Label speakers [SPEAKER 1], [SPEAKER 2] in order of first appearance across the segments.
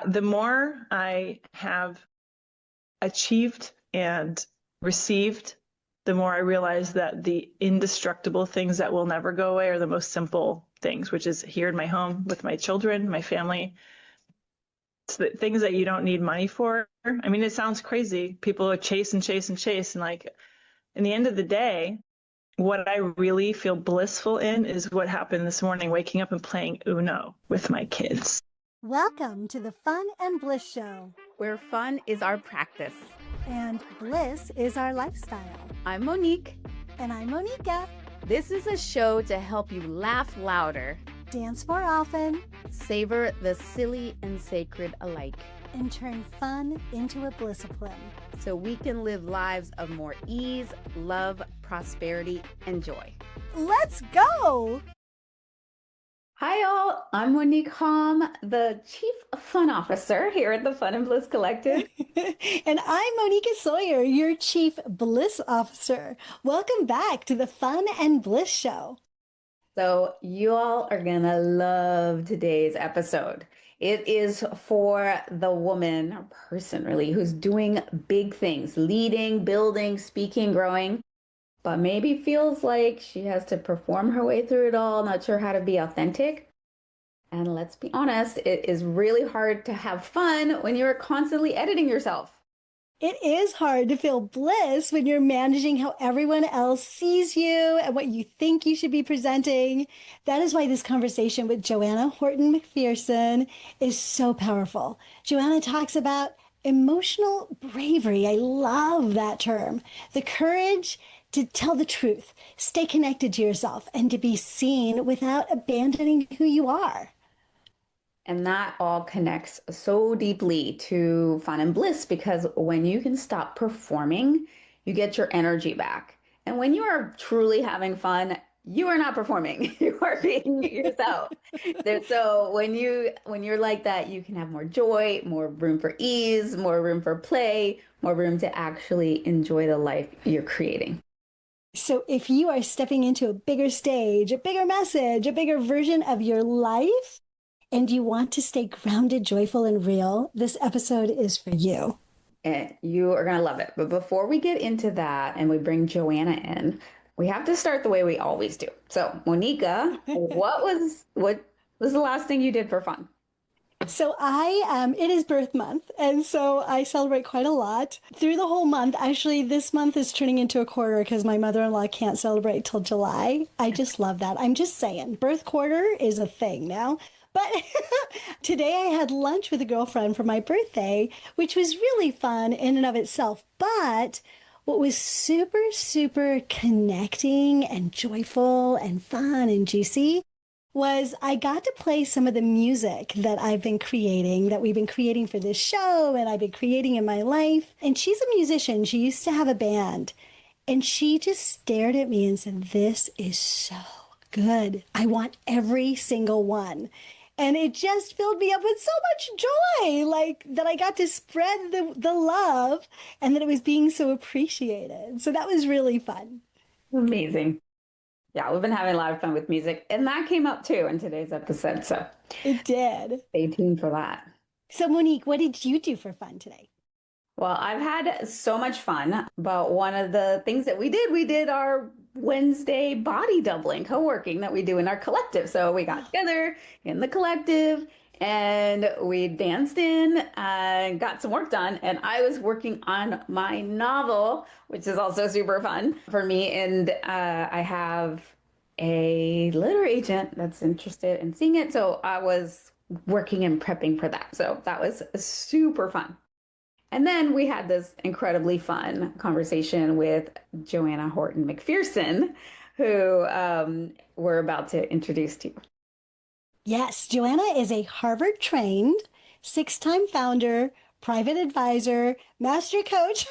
[SPEAKER 1] The more I have achieved and received, the more I realize that the indestructible things that will never go away are the most simple things, which is here in my home with my children, my family. It's the things that you don't need money for. I mean, it sounds crazy. People are chase and chase and chase. And like, in the end of the day, what I really feel blissful in is what happened this morning, waking up and playing Uno with my kids.
[SPEAKER 2] Welcome to the Fun and Bliss Show,
[SPEAKER 3] where fun is our practice
[SPEAKER 2] and bliss is our lifestyle.
[SPEAKER 3] I'm Monick.
[SPEAKER 2] And I'm Moneeka.
[SPEAKER 3] This is a show to help you laugh louder,
[SPEAKER 2] dance more often,
[SPEAKER 3] savor the silly and sacred alike,
[SPEAKER 2] and turn fun into a blissipline,
[SPEAKER 3] so we can live lives of more ease, love, prosperity, and joy.
[SPEAKER 2] Let's go!
[SPEAKER 3] Hi, y'all. I'm Monick Halm, the Chief Fun Officer here at the Fun and Bliss Collective.
[SPEAKER 2] And I'm Moneeka Sawyer, your Chief Bliss Officer. Welcome back to the Fun and Bliss Show.
[SPEAKER 3] So you all are going to love today's episode. It is for the woman or person really who's doing big things, leading, building, speaking, growing, but maybe feels like she has to perform her way through it all, not sure how to be authentic. And let's be honest, it is really hard to have fun when you're constantly editing yourself.
[SPEAKER 2] It is hard to feel bliss when you're managing how everyone else sees you and what you think you should be presenting. That is why this conversation with Joanna Horton McPherson is so powerful. Joanna talks about emotional bravery. I love that term. The courage to tell the truth, stay connected to yourself, and to be seen without abandoning who you are.
[SPEAKER 3] And that all connects so deeply to fun and bliss, because when you can stop performing, you get your energy back. And when you are truly having fun, you are not performing. You are being yourself. So when you're like that, you can have more joy, more room for ease, more room for play, more room to actually enjoy the life you're creating.
[SPEAKER 2] So if you are stepping into a bigger stage, a bigger message, a bigger version of your life, and you want to stay grounded, joyful, and real, this episode is for you.
[SPEAKER 3] And you are going to love it. But before we get into that and we bring Joanna in, we have to start the way we always do. So Moneeka, what was the last thing you did for fun?
[SPEAKER 2] So it is birth month, and so I celebrate quite a lot through the whole month. Actually, this month is turning into a quarter because my mother-in-law can't celebrate till July. I just love that. I'm just saying, birth quarter is a thing now. But today I had lunch with a girlfriend for my birthday, which was really fun in and of itself. But what was super, super connecting and joyful and fun and juicy was I got to play some of the music that we've been creating for this show, and I've been creating in my life. And she's a musician. She used to have a band. And she just stared at me and said, "This is so good. I want every single one." And it just filled me up with so much joy, like that I got to spread the love and that it was being so appreciated. So that was really fun.
[SPEAKER 3] Amazing. Yeah, we've been having a lot of fun with music, and that came up too in today's episode. So
[SPEAKER 2] it did.
[SPEAKER 3] Stay tuned for that.
[SPEAKER 2] So Monique, what did you do for fun today?
[SPEAKER 3] Well, I've had so much fun, but one of the things that we did our Wednesday body doubling co-working that we do in our collective. So we got together in the collective and we danced in and got some work done. And I was working on my novel, which is also super fun for me. And I have a literary agent that's interested in seeing it. So I was working and prepping for that. So that was super fun. And then we had this incredibly fun conversation with Joanna Horton McPherson, who we're about to introduce to you.
[SPEAKER 2] Yes, Joanna is a Harvard-trained, 6-time founder, private advisor, master coach,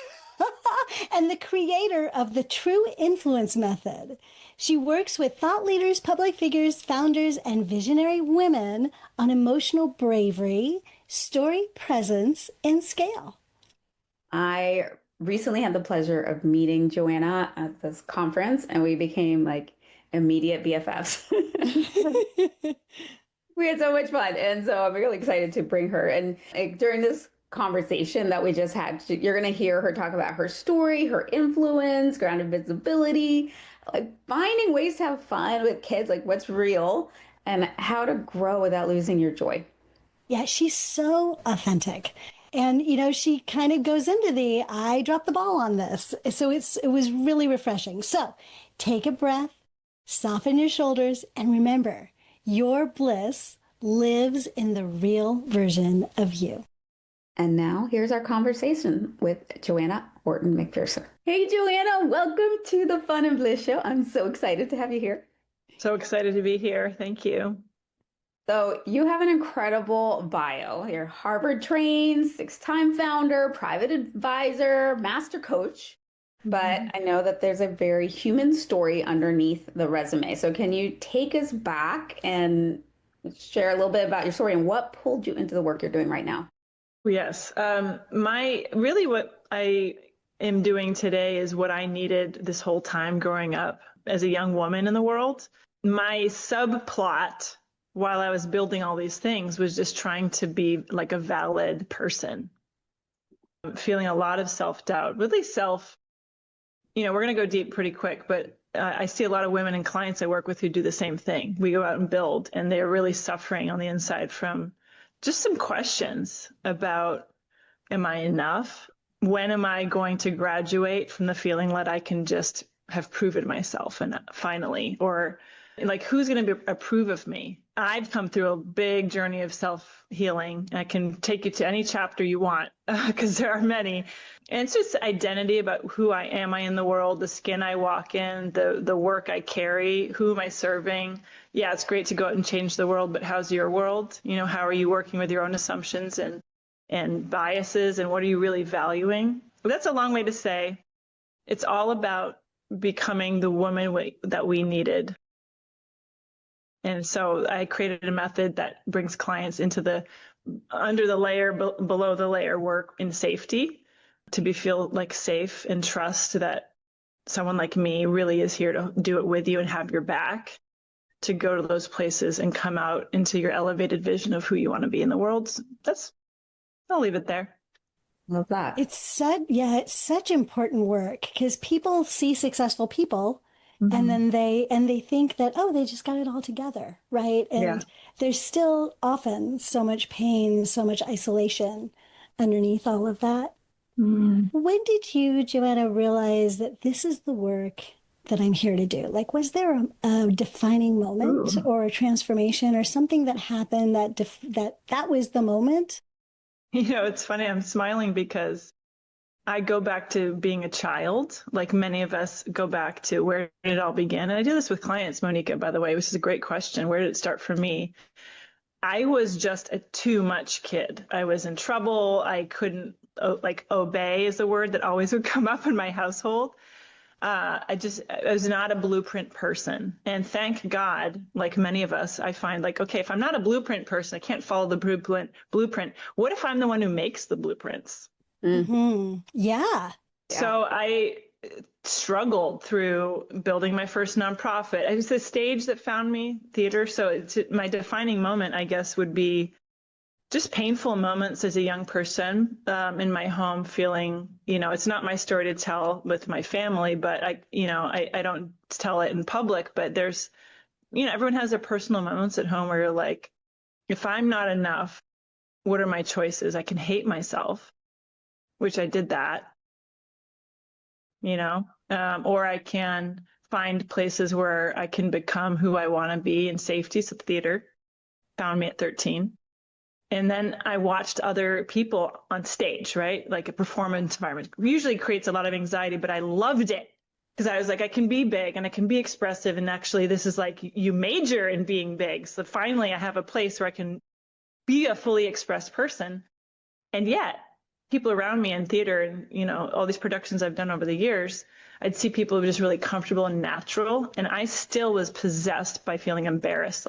[SPEAKER 2] and the creator of the True Influence Method. She works with thought leaders, public figures, founders, and visionary women on emotional bravery, story presence, and scale.
[SPEAKER 3] I recently had the pleasure of meeting Joanna at this conference, and we became like immediate BFFs. We had so much fun. And so I'm really excited to bring her. And during this conversation that we just had, you're going to hear her talk about her story, her influence, grounded visibility, like finding ways to have fun with kids, like what's real, and how to grow without losing your joy.
[SPEAKER 2] Yeah, she's so authentic. And she kind of goes into the I dropped the ball on this. So it was really refreshing. So take a breath, soften your shoulders, and remember, your bliss lives in the real version of you.
[SPEAKER 3] And now here's our conversation with Joanna Horton McPherson. Hey, Joanna, welcome to the Fun and Bliss Show. I'm so excited to have you here.
[SPEAKER 1] So excited to be here. Thank you.
[SPEAKER 3] So you have an incredible bio. You're Harvard trained, 6-time founder, private advisor, master coach. But I know that there's a very human story underneath the resume. So can you take us back and share a little bit about your story and what pulled you into the work you're doing right now?
[SPEAKER 1] Yes. What I am doing today is what I needed this whole time growing up as a young woman in the world. My subplot while I was building all these things was just trying to be like a valid person, feeling a lot of self-doubt, really we're going to go deep pretty quick, but I see a lot of women and clients I work with who do the same thing. We go out and build, and they're really suffering on the inside from just some questions about, am I enough? When am I going to graduate from the feeling that I can just have proven myself and finally, or like, who's going to approve of me? I've come through a big journey of self-healing. I can take you to any chapter you want because there are many. And it's just identity about who I am in the world, the skin I walk in, the work I carry, who am I serving? Yeah, it's great to go out and change the world, but how's your world? How are you working with your own assumptions and biases, and what are you really valuing? But that's a long way to say it's all about becoming the woman that we needed. And so I created a method that brings clients into under the layer, below the layer work in safety, to feel like safe and trust that someone like me really is here to do it with you and have your back, to go to those places and come out into your elevated vision of who you want to be in the world. I'll leave it there.
[SPEAKER 3] Love that.
[SPEAKER 2] It's such important work because people see successful people. And then they think that, oh, they just got it all together, right? And there's still often so much pain, so much isolation underneath all of that. When did you, Joanna, realize that this is the work that I'm here to do? Like, was there a defining moment or a transformation or something that happened that was the moment?
[SPEAKER 1] It's funny. I'm smiling because I go back to being a child, like many of us go back to where did it all begin. And I do this with clients, Moneeka, by the way, which is a great question. Where did it start for me? I was just a too much kid. I was in trouble. I couldn't, obey is a word that always would come up in my household. I was not a blueprint person. And thank God, like many of us, I find okay, if I'm not a blueprint person, I can't follow the blueprint. What if I'm the one who makes the blueprints?
[SPEAKER 2] Yeah.
[SPEAKER 1] So I struggled through building my first nonprofit. It was the stage that found me, theater. So my defining moment, I guess, would be just painful moments as a young person in my home, feeling, it's not my story to tell with my family, but I don't tell it in public, but there's, everyone has their personal moments at home where you're like, if I'm not enough, what are my choices? I can hate myself, which I did that, or I can find places where I can become who I want to be in safety. So theater found me at 13. And then I watched other people on stage, right? Like a performance environment usually creates a lot of anxiety, but I loved it because I was like, I can be big and I can be expressive. And actually, this is like you major in being big. So finally, I have a place where I can be a fully expressed person. And yet, people around me in theater and, all these productions I've done over the years, I'd see people who were just really comfortable and natural. And I still was possessed by feeling embarrassed,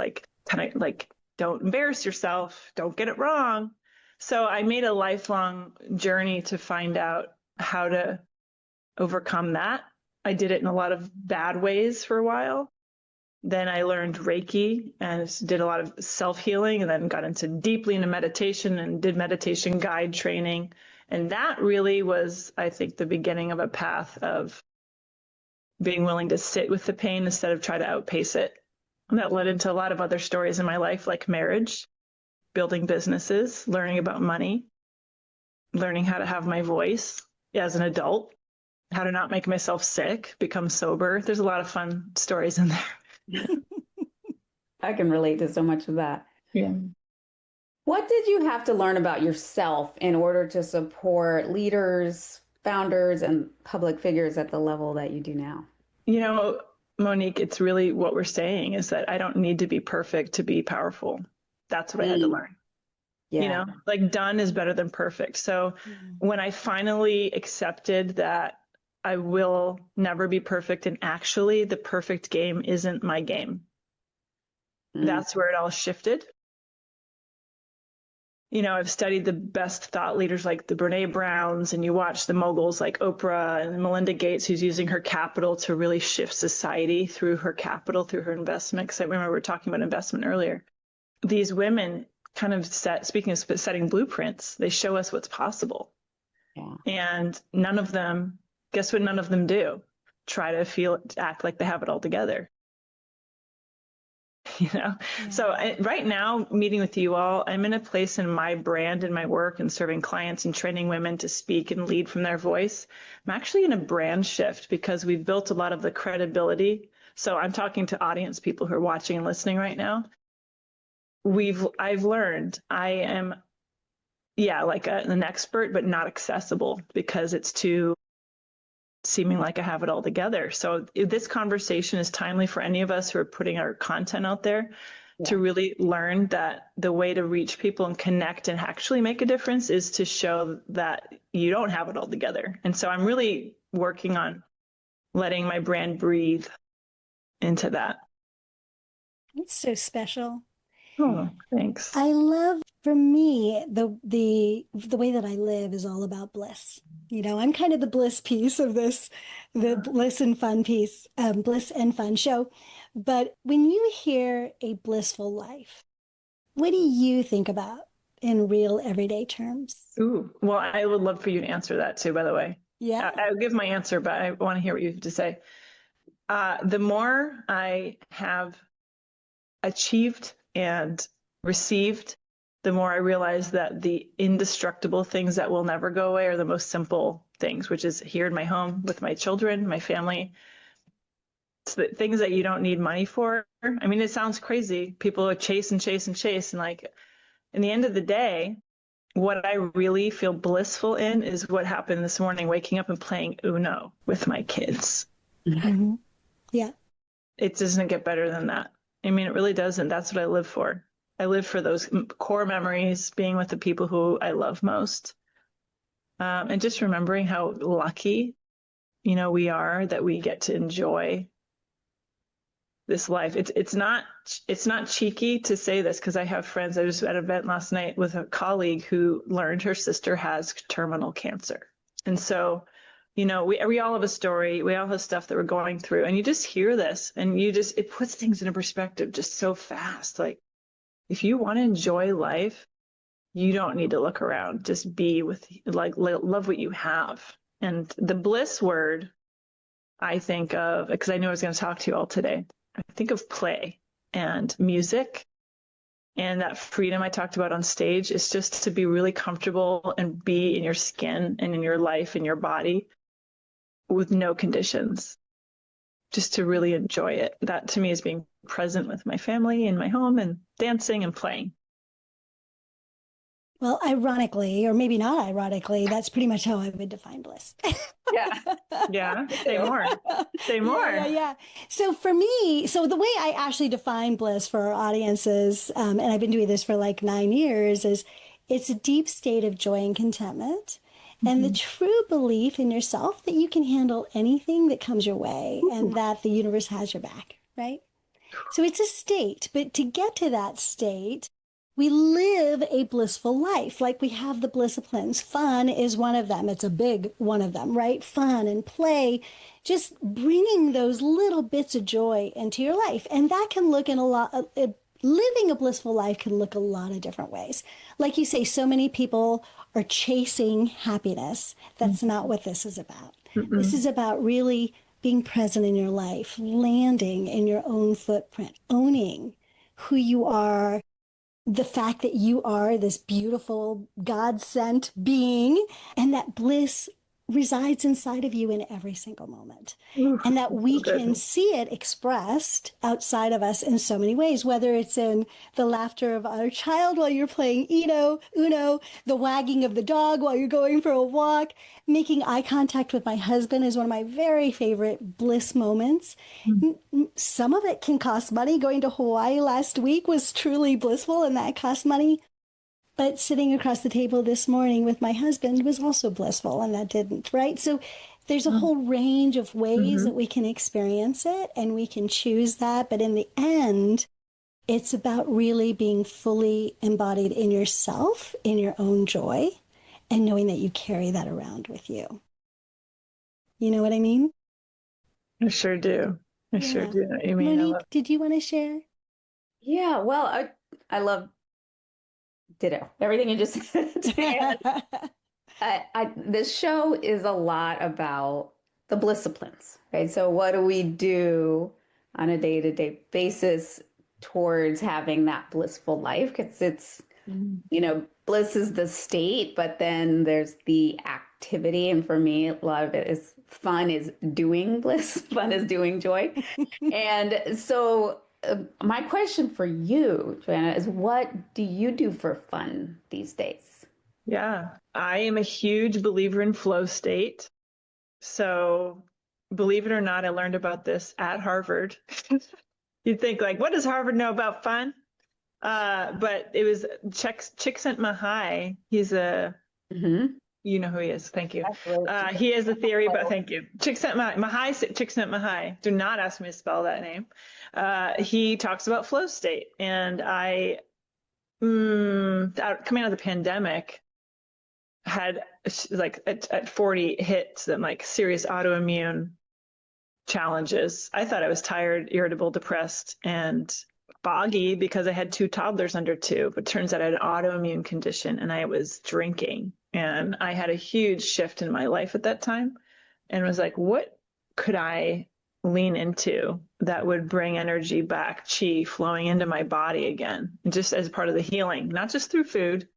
[SPEAKER 1] don't embarrass yourself, don't get it wrong. So I made a lifelong journey to find out how to overcome that. I did it in a lot of bad ways for a while. Then I learned Reiki and did a lot of self-healing, and then got deeply into meditation and did meditation guide training. And that really was, I think, the beginning of a path of being willing to sit with the pain instead of try to outpace it. And that led into a lot of other stories in my life, like marriage, building businesses, learning about money, learning how to have my voice as an adult, how to not make myself sick, become sober. There's a lot of fun stories in there.
[SPEAKER 3] I can relate to so much of that.
[SPEAKER 1] Yeah.
[SPEAKER 3] What did you have to learn about yourself in order to support leaders, founders, and public figures at the level that you do now?
[SPEAKER 1] You know, Monique, it's really what we're saying is that I don't need to be perfect to be powerful. That's what I had to learn.
[SPEAKER 3] Yeah.
[SPEAKER 1] You know, like done is better than perfect. So when I finally accepted that I will never be perfect, and actually the perfect game isn't my game, that's where it all shifted. You know, I've studied the best thought leaders like the Brene Browns, and you watch the moguls like Oprah and Melinda Gates, who's using her capital to really shift society through her capital, through her investment. Because I remember we were talking about investment earlier. These women kind of speaking of setting blueprints, they show us what's possible.
[SPEAKER 3] Yeah. And
[SPEAKER 1] none of them, guess what none of them do? Try to act like they have it all together. You know, so right now, meeting with you all, I'm in a place in my brand and my work and serving clients and training women to speak and lead from their voice. I'm actually in a brand shift because we've built a lot of the credibility. So I'm talking to audience people who are watching and listening right now. I've learned I am, like an expert, but not accessible because it's too seeming like I have it all together. So this conversation is timely for any of us who are putting our content out there to really learn that the way to reach people and connect and actually make a difference is to show that you don't have it all together. And so I'm really working on letting my brand breathe into that.
[SPEAKER 2] It's so special.
[SPEAKER 1] Oh, thanks.
[SPEAKER 2] I love, for me, the way that I live is all about bliss. You know, I'm kind of the bliss piece of this, the bliss and fun piece, bliss and fun show. But when you hear a blissful life, what do you think about in real everyday terms?
[SPEAKER 1] Ooh, well, I would love for you to answer that too, by the way.
[SPEAKER 2] Yeah.
[SPEAKER 1] I'll give my answer, but I want to hear what you have to say. The more I have achieved and received, the more I realize that the indestructible things that will never go away are the most simple things, which is here in my home with my children, my family. It's the things that you don't need money for. I mean, it sounds crazy. People are chase and chase and chase. And like, in the end of the day, what I really feel blissful in is what happened this morning, waking up and playing Uno with my kids.
[SPEAKER 2] Mm-hmm. Yeah.
[SPEAKER 1] It doesn't get better than that. I mean, it really doesn't. That's what I live for. I live for those core memories, being with the people who I love most. And just remembering how lucky, we are that we get to enjoy this life. It's not cheeky to say this because I have friends. I was at an event last night with a colleague who learned her sister has terminal cancer. And so, we all have a story. We all have stuff that we're going through, and you just hear this and it puts things into perspective just so fast. Like, if you want to enjoy life, you don't need to look around. Just be with, love what you have. And the bliss word I think of, because I knew I was going to talk to you all today, I think of play and music and that freedom I talked about on stage is just to be really comfortable and be in your skin and in your life and your body with no conditions, just to really enjoy it. That to me is being present with my family in my home and dancing and playing.
[SPEAKER 2] Well, ironically, or maybe not ironically, that's pretty much how I would define bliss.
[SPEAKER 1] Yeah. Say more.
[SPEAKER 2] Yeah. So for me, the way I actually define bliss for our audiences, and I've been doing this for like 9 years, is it's a deep state of joy and contentment. And the true belief in yourself that you can handle anything that comes your way and that the universe has your back, right? So it's a state, but to get to that state, we live a blissful life. Like we have the disciplines. Fun is one of them. It's a big one of them, right? Fun and play, just bringing those little bits of joy into your life. And that can look in a lot, living a blissful life can look a lot of different ways. Like you say, so many people are chasing happiness. That's not what this is about. This is about really being present in your life, landing in your own footprint, owning who you are, the fact that you are this beautiful God-sent being, and that bliss resides inside of you in every single moment. And that we can see it expressed outside of us in so many ways, whether it's in the laughter of our child while you're playing Uno, the wagging of the dog while you're going for a walk, making eye contact with my husband is one of my very favorite bliss moments. Some of it can cost money. Going to Hawaii last week was truly blissful, and that cost money. But sitting across the table this morning with my husband was also blissful, and that didn't, right? So there's a whole range of ways that we can experience it, and we can choose that. But in the end, it's about really being fully embodied in yourself, in your own joy, and knowing that you carry that around with you. You know what I mean?
[SPEAKER 1] I sure do. I sure do know what you mean.
[SPEAKER 2] Monique, did you want to share?
[SPEAKER 3] Yeah, well, I love ditto everything you just said. This show is a lot about the disciplines, right? So what do we do on a day-to-day basis towards having that blissful life? Because it's, bliss is the state, but then there's the activity. And for me, a lot of it is fun is doing bliss, fun is doing joy. And so my question for you, Joanna, is what do you do for fun these days?
[SPEAKER 1] Yeah, I am a huge believer in flow state. So believe it or not, I learned about this at Harvard. You'd think like, what does Harvard know about fun? But it was Csikszentmihalyi. He's a, you know who he is. Thank you. He has a theory, but thank you. Csikszentmihalyi. Do not ask me to spell that name. He talks about flow state, and I, coming out of the pandemic, had like at 40 hit some like serious autoimmune challenges. I thought I was tired, irritable, depressed, and foggy because I had 2 toddlers under 2, but turns out I had an autoimmune condition and I was drinking. And I had a huge shift in my life at that time and was like, what could I lean into that would bring energy back, chi flowing into my body again, and just as part of the healing, not just through food,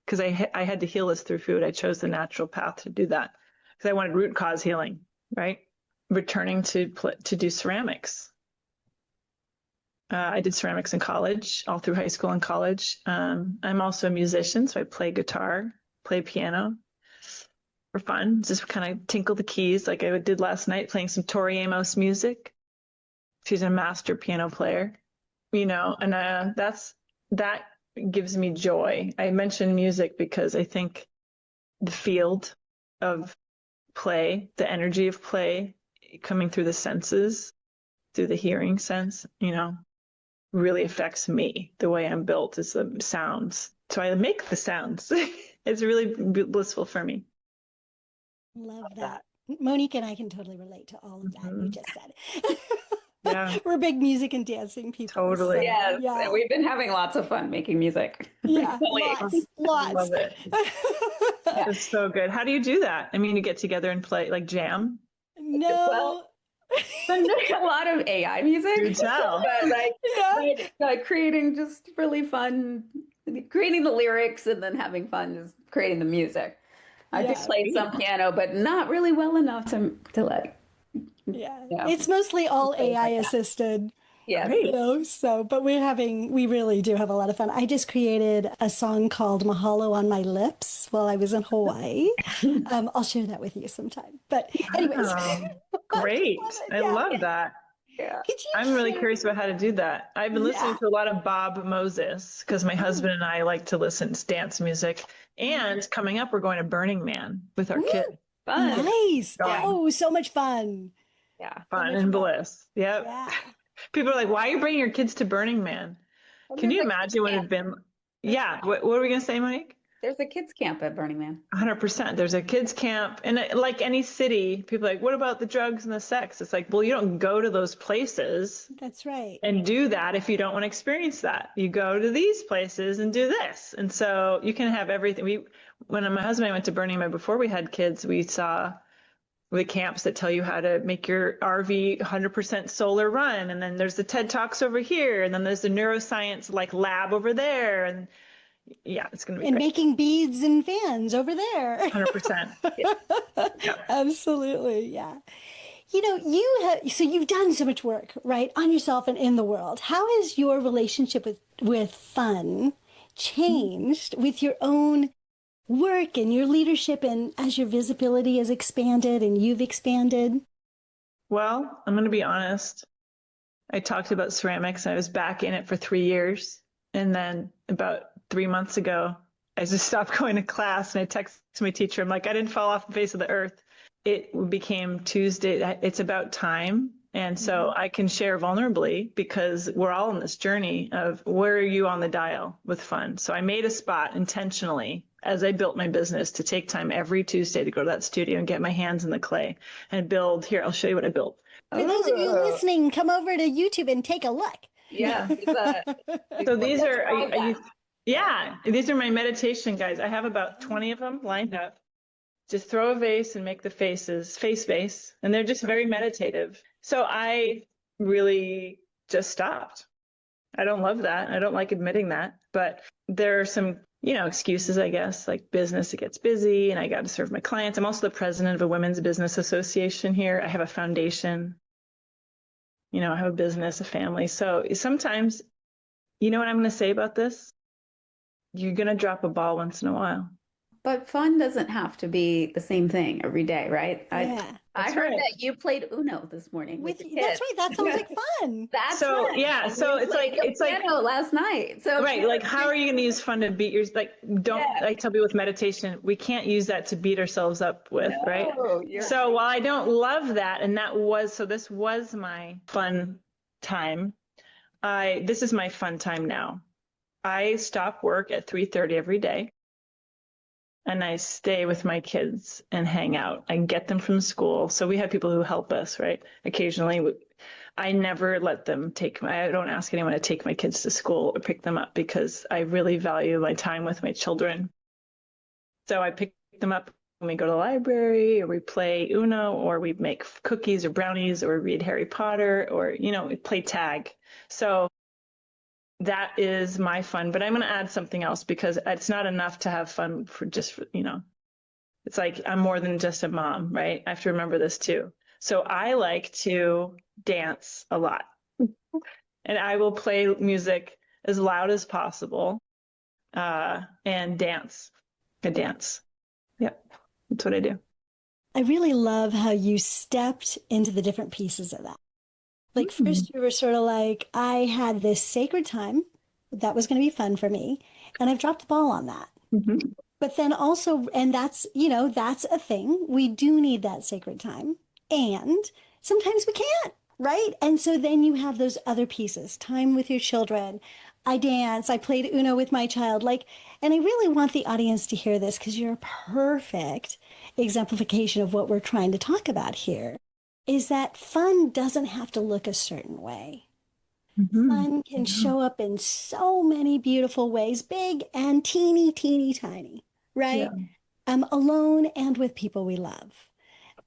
[SPEAKER 1] because I had to heal this through food. I chose the natural path to do that because I wanted root cause healing, right? Returning to do ceramics. I did ceramics in college, all through high school and college. I'm also a musician, so I play guitar, play piano for fun, just kind of tinkle the keys like I did last night, playing some Tori Amos music. She's a master piano player, and that gives me joy. I mention music because I think the field of play, the energy of play coming through the senses, through the hearing sense, really affects me. The way I'm built is the sounds. So I make the sounds. It's really blissful for me.
[SPEAKER 2] Love that. Monique and I can totally relate to all of that you just said.
[SPEAKER 1] Yeah.
[SPEAKER 2] We're big music and dancing people.
[SPEAKER 1] Totally.
[SPEAKER 2] So,
[SPEAKER 3] Yes.
[SPEAKER 2] yeah.
[SPEAKER 3] We've been having lots of fun making music.
[SPEAKER 2] Yeah. Lots.
[SPEAKER 1] I love it. It's so good. How do you do that? I mean, you get together and play, like jam?
[SPEAKER 2] No.
[SPEAKER 3] Well, a lot of AI music.
[SPEAKER 1] Do tell.
[SPEAKER 3] But like creating just really fun, creating the lyrics and then having fun is creating the music. I just play some piano, but not really well enough to like.
[SPEAKER 2] Yeah. It's mostly all AI assisted.
[SPEAKER 3] Yeah.
[SPEAKER 2] But we really do have a lot of fun. I just created a song called Mahalo on My Lips while I was in Hawaii. I'll share that with you sometime. But anyways.
[SPEAKER 1] Great. I love that.
[SPEAKER 3] Yeah.
[SPEAKER 1] I'm really curious about how to do that. I've been listening to a lot of Bob Moses because my husband and I like to listen to dance music. And coming up, we're going to Burning Man with our kids.
[SPEAKER 3] Fun.
[SPEAKER 2] Nice. Oh, so much fun.
[SPEAKER 3] Yeah.
[SPEAKER 1] Fun and bliss. Yep. Yeah. People are like, why are you bringing your kids to Burning Man? Can you imagine what it'd been? Yeah. What are we going to say, Monique?
[SPEAKER 3] There's a kids camp at Burning Man.
[SPEAKER 1] 100%. There's a kids camp. And like any city, people are like, what about the drugs and the sex? It's like, well, you don't go to those places.
[SPEAKER 2] That's right.
[SPEAKER 1] And do that if you don't want to experience that. You go to these places and do this. And so you can have everything. When my husband and I went to Burning Man before we had kids, we saw the camps that tell you how to make your RV 100% solar run. And then there's the TED Talks over here. And then there's the neuroscience like lab over there. And yeah, it's going to be
[SPEAKER 2] and
[SPEAKER 1] great.
[SPEAKER 2] Making beads and fans over there.
[SPEAKER 1] 100%.
[SPEAKER 2] Yeah. Absolutely. Yeah. So you've done so much work, right, on yourself and in the world. How has your relationship with fun changed with your own work and your leadership and as your visibility has expanded and you've expanded?
[SPEAKER 1] Well, I'm going to be honest. I talked about ceramics. I was back in it for 3 years. And then about 3 months ago, I just stopped going to class and I texted my teacher. I'm like, I didn't fall off the face of the earth. It became Tuesday. It's about time. And so I can share vulnerably because we're all on this journey of where are you on the dial with fun? So I made a spot intentionally as I built my business to take time every Tuesday to go to that studio and get my hands in the clay and build. Here, I'll show you what I built.
[SPEAKER 2] For those of you listening, come over to YouTube and take a look.
[SPEAKER 3] Yeah.
[SPEAKER 1] So these these are my meditation guys. I have about 20 of them lined up. Just throw a vase and make the face vase. And they're just very meditative. So I really just stopped. I don't love that. I don't like admitting that. But there are some, excuses, I guess, like business, it gets busy and I got to serve my clients. I'm also the president of a women's business association here. I have a foundation. I have a business, a family. So sometimes, you know what I'm going to say about this? You're going to drop a ball once in a while.
[SPEAKER 3] But fun doesn't have to be the same thing every day, right?
[SPEAKER 2] Yeah,
[SPEAKER 3] I heard that you played Uno this morning with the kids.
[SPEAKER 2] That's right. That sounds like fun.
[SPEAKER 3] That's
[SPEAKER 1] so
[SPEAKER 3] right.
[SPEAKER 1] Yeah. So it's like
[SPEAKER 3] last night. So
[SPEAKER 1] right. Like, how are you going to use fun to beat your I tell people with meditation, we can't use that to beat ourselves up with, right? So while I don't love that, and this was my fun time. This is my fun time now. I stop work at 3:30 every day. And I stay with my kids and hang out. I get them from school. So we have people who help us, right? Occasionally, I never let them I don't ask anyone to take my kids to school or pick them up because I really value my time with my children. So I pick them up when we go to the library or we play Uno or we make cookies or brownies or read Harry Potter or, we play tag. So that is my fun, but I'm going to add something else because it's not enough to have fun it's like I'm more than just a mom, right? I have to remember this too. So I like to dance a lot and I will play music as loud as possible and dance. I dance. Yep. That's what I do.
[SPEAKER 2] I really love how you stepped into the different pieces of that. Like first you were sort of like, I had this sacred time that was going to be fun for me. And I've dropped the ball on that. Mm-hmm. But then also, and that's, that's a thing. We do need that sacred time. And sometimes we can't, right? And so then you have those other pieces, time with your children. I dance, I played Uno with my child. And I really want the audience to hear this because you're a perfect exemplification of what we're trying to talk about here. Is that fun doesn't have to look a certain way. Mm-hmm. Fun can show up in so many beautiful ways, big and teeny, teeny, tiny, right? Yeah. Alone and with people we love.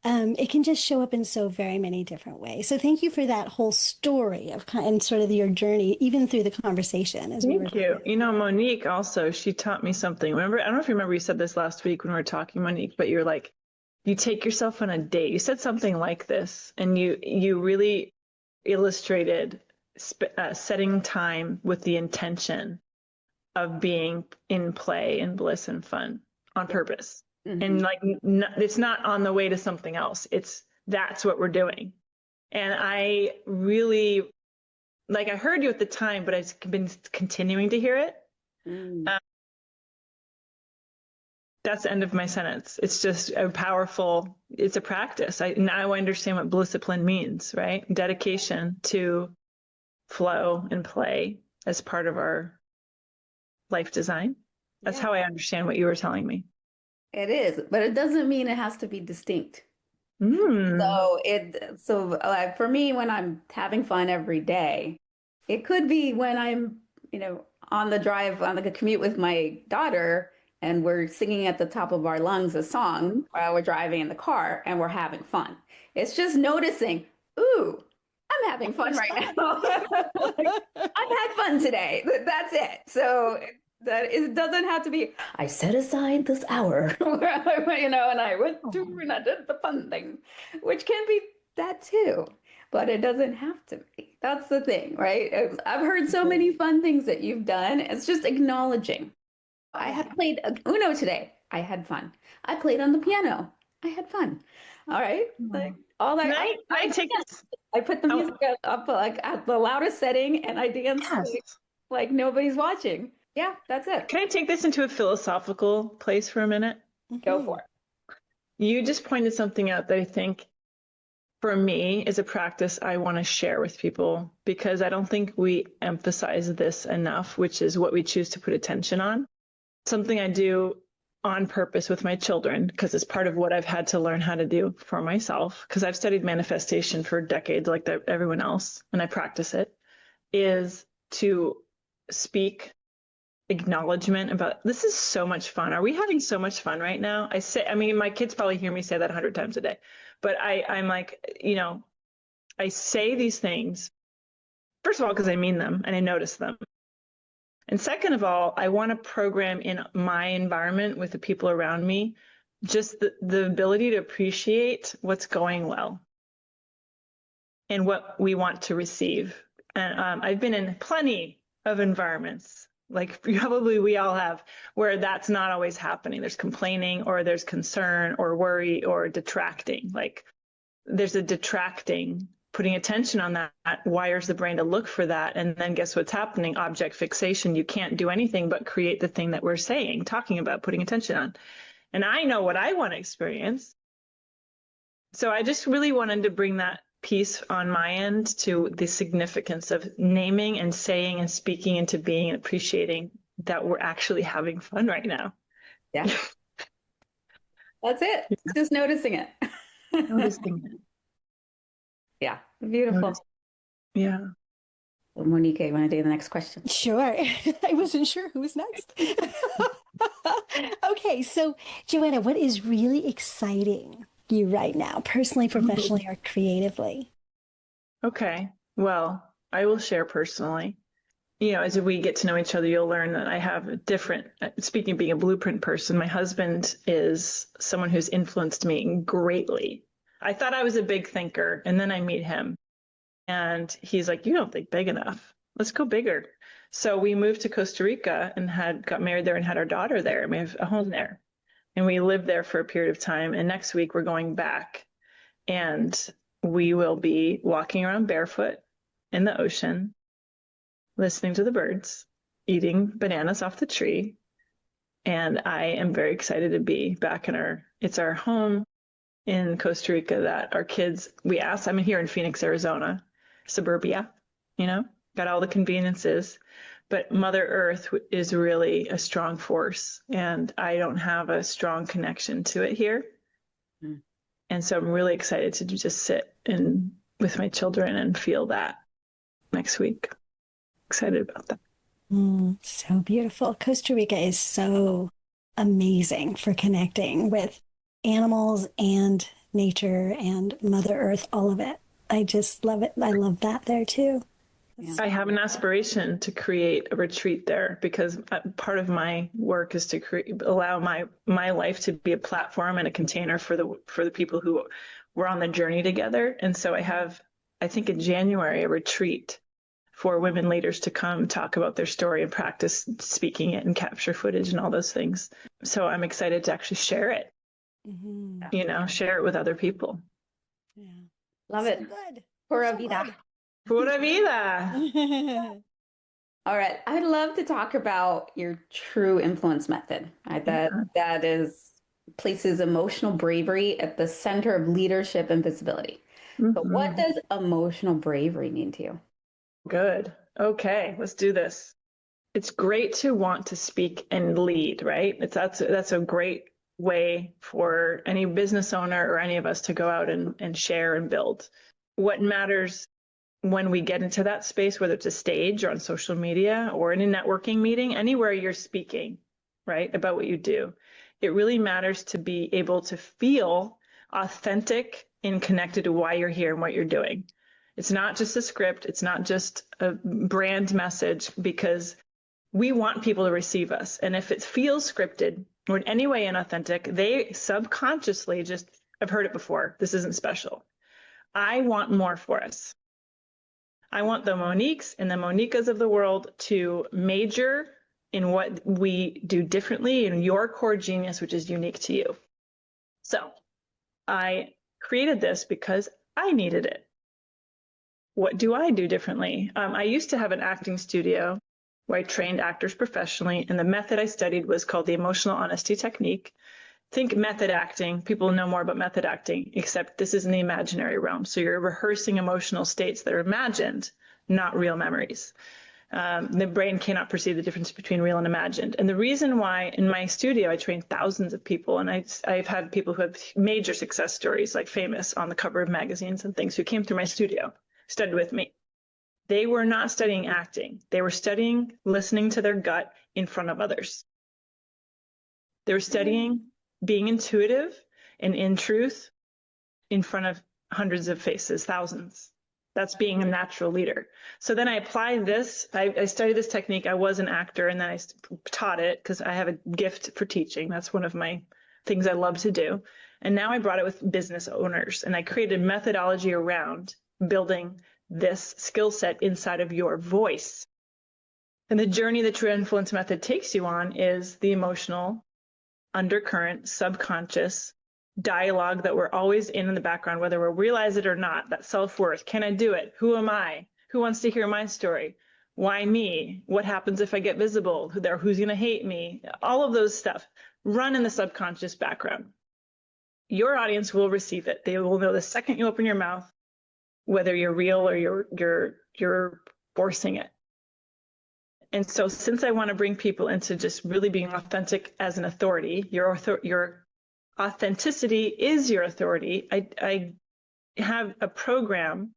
[SPEAKER 2] It can just show up in so very many different ways. So thank you for that whole story and sort of your journey, even through the conversation.
[SPEAKER 1] Thank you. Monique also, she taught me something. Remember, I don't know if you remember, you said this last week when we were talking, Monique, but you're like, you take yourself on a date. You said something like this, and you really illustrated setting time with the intention of being in play and bliss and fun on purpose. Mm-hmm. And it's not on the way to something else. That's what we're doing. And I really, I heard you at the time, but I've been continuing to hear it. Mm. That's the end of my sentence. It's just it's a practice. Now I understand what blissipline means, right? Dedication to flow and play as part of our life design. That's
[SPEAKER 3] Yeah.
[SPEAKER 1] how I understand what you were telling me.
[SPEAKER 3] It is, but it doesn't mean it has to be distinct.
[SPEAKER 1] Mm.
[SPEAKER 3] So like for me, when I'm having fun every day, it could be when I'm, on the drive, on the commute with my daughter, and we're singing at the top of our lungs a song while we're driving in the car and we're having fun. It's just noticing, ooh, I'm having fun right now. Like, I've had fun today. That's it. So that it doesn't have to be, I set aside this hour, and I went through and I did the fun thing, which can be that too. But it doesn't have to be. That's the thing, right? I've heard so many fun things that you've done. It's just acknowledging. I had played Uno today. I had fun. I played on the piano. I had fun. All right. Like all that.
[SPEAKER 1] Can I take this?
[SPEAKER 3] I put the music up like at the loudest setting and I danced like nobody's watching. Yeah, that's it.
[SPEAKER 1] Can I take this into a philosophical place for a minute?
[SPEAKER 3] Go for it.
[SPEAKER 1] You just pointed something out that I think for me is a practice I want to share with people, because I don't think we emphasize this enough, which is what we choose to put attention on. Something I do on purpose with my children, because it's part of what I've had to learn how to do for myself, because I've studied manifestation for decades like everyone else, and I practice it, is to speak acknowledgement about, this is so much fun. Are we having so much fun right now? My kids probably hear me say that 100 times a day, but I'm like, I say these things, first of all, because I mean them and I notice them. And second of all, I want to program in my environment with the people around me, just the ability to appreciate what's going well and what we want to receive. And I've been in plenty of environments, like probably we all have, where that's not always happening. There's complaining, or there's concern or worry or detracting. Like there's a detracting. Putting attention on that wires the brain to look for that. And then guess what's happening? Object fixation. You can't do anything but create the thing that we're talking about, putting attention on. And I know what I want to experience. So I just really wanted to bring that piece on my end to the significance of naming and saying and speaking into being and appreciating that we're actually having fun right now.
[SPEAKER 3] Yeah. That's it. Just noticing it.
[SPEAKER 1] Noticing it.
[SPEAKER 3] Yeah, beautiful.
[SPEAKER 1] Yeah.
[SPEAKER 3] Well, Moneeka, you want to do the next question?
[SPEAKER 2] Sure. I wasn't sure who was next. Okay, so Joanna, what is really exciting you right now, personally, professionally, or creatively?
[SPEAKER 1] Okay. Well, I will share personally. As we get to know each other, you'll learn that I have a different, speaking of being a blueprint person, my husband is someone who's influenced me greatly. I thought I was a big thinker, and then I meet him and he's like, you don't think big enough. Let's go bigger. So we moved to Costa Rica and got married there and had our daughter there. And we have a home there and we lived there for a period of time. And next week we're going back and we will be walking around barefoot in the ocean, listening to the birds, eating bananas off the tree. And I am very excited to be back it's our home in Costa Rica that our kids, I'm here in Phoenix, Arizona, suburbia, got all the conveniences, but Mother Earth is really a strong force and I don't have a strong connection to it here. Mm. And so I'm really excited to just sit with my children and feel that next week. Excited about that.
[SPEAKER 2] So beautiful. Costa Rica is so amazing for connecting with animals and nature and Mother Earth, all of it. I just love it. I love that there too.
[SPEAKER 1] I have an aspiration to create a retreat there because part of my work is to allow my life to be a platform and a container for the people who were on the journey together. And so I think in January, a retreat for women leaders to come talk about their story and practice speaking it and capture footage and all those things. So I'm excited to actually share it. Mm-hmm. Share it with other people.
[SPEAKER 2] Yeah.
[SPEAKER 3] Love it.
[SPEAKER 2] Good.
[SPEAKER 3] Pura vida.
[SPEAKER 1] Pura vida.
[SPEAKER 3] All right. I'd love to talk about your true influence method. That places emotional bravery at the center of leadership and visibility. Mm-hmm. But what does emotional bravery mean to you?
[SPEAKER 1] Good. Okay. Let's do this. it's great to want to speak and lead, right? That's a great way for any business owner or any of us to go out and share and build. What matters when we get into that space, whether it's a stage or on social media or in a networking meeting, anywhere you're speaking, right, about what you do, it really matters to be able to feel authentic and connected to why you're here and what you're doing. It's not just a script. It's not just a brand message, because we want people to receive us. And if it feels scripted or in any way inauthentic, they subconsciously just, I've heard it before, this isn't special. I want more for us. I want the Moniques and the Moneekas of the world to major in what we do differently in your core genius, which is unique to you. So I created this because I needed it. What do I do differently? I used to have an acting studio where I trained actors professionally, and the method I studied was called the emotional honesty technique. Think method acting. People know more about method acting, except this is in the imaginary realm. So you're rehearsing emotional states that are imagined, not real memories. The brain cannot perceive the difference between real and imagined. And the reason why in my studio, I train thousands of people, and I've had people who have major success stories, like famous on the cover of magazines and things, who came through my studio, studied with me. They were not studying acting. They were studying listening to their gut in front of others. They were studying being intuitive and in truth in front of hundreds of faces, thousands. That's being a natural leader. So then I applied this. I studied this technique. I was an actor, and then I taught it because I have a gift for teaching. That's one of my things I love to do. And now I brought it with business owners, and I created methodology around building this skill set inside of your voice. And the journey the True Influence Method takes you on is the emotional, undercurrent, subconscious dialogue that we're always in the background, whether we realize it or not. That self-worth. Can I do it? Who am I? Who wants to hear my story? Why me? What happens if I get visible? Who's going to hate me? All of those stuff run in the subconscious background. Your audience will receive it. They will know the second you open your mouth whether you're real or you're forcing it. And so since I want to bring people into just really being authentic as an authority, your authenticity is your authority, I have a program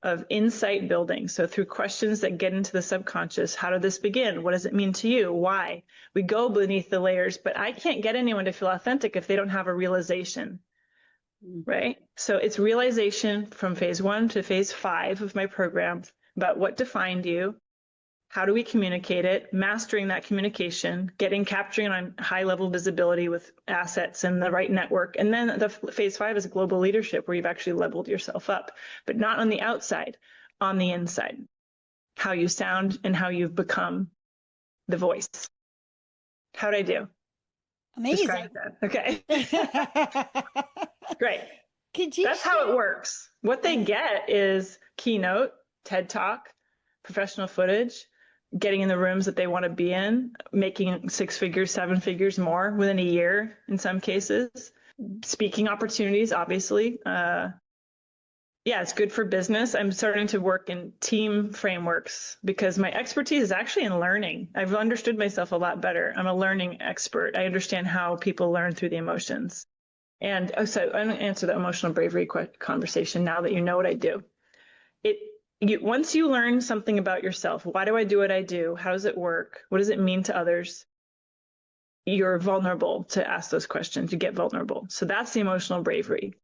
[SPEAKER 1] of insight building. So through questions that get into the subconscious, how did this begin? What does it mean to you? Why? We go beneath the layers, but I can't get anyone to feel authentic if they don't have a realization. Right? So it's realization from phase 1 to phase 5 of my program about what defined you, how do we communicate it, mastering that communication, capturing on high level visibility with assets and the right network. And then the phase 5 is global leadership, where you've actually leveled yourself up, but not on the outside, on the inside, how you sound and how you've become the voice. How'd I do?
[SPEAKER 2] Amazing.
[SPEAKER 1] Okay. Great. That's
[SPEAKER 2] share?
[SPEAKER 1] how it works. What they get is keynote, TED Talk, professional footage, getting in the rooms that they want to be in, making 6 figures, 7 figures more within a year in some cases, speaking opportunities, obviously. Yeah, it's good for business. I'm starting to work in team frameworks because my expertise is actually in learning. I've understood myself a lot better. I'm a learning expert. I understand how people learn through the emotions. And so I'm going to answer the emotional bravery conversation now that you know what I do. Once you learn something about yourself, why do I do what I do? How does it work? What does it mean to others? You're vulnerable to ask those questions. You get vulnerable. So that's the emotional bravery.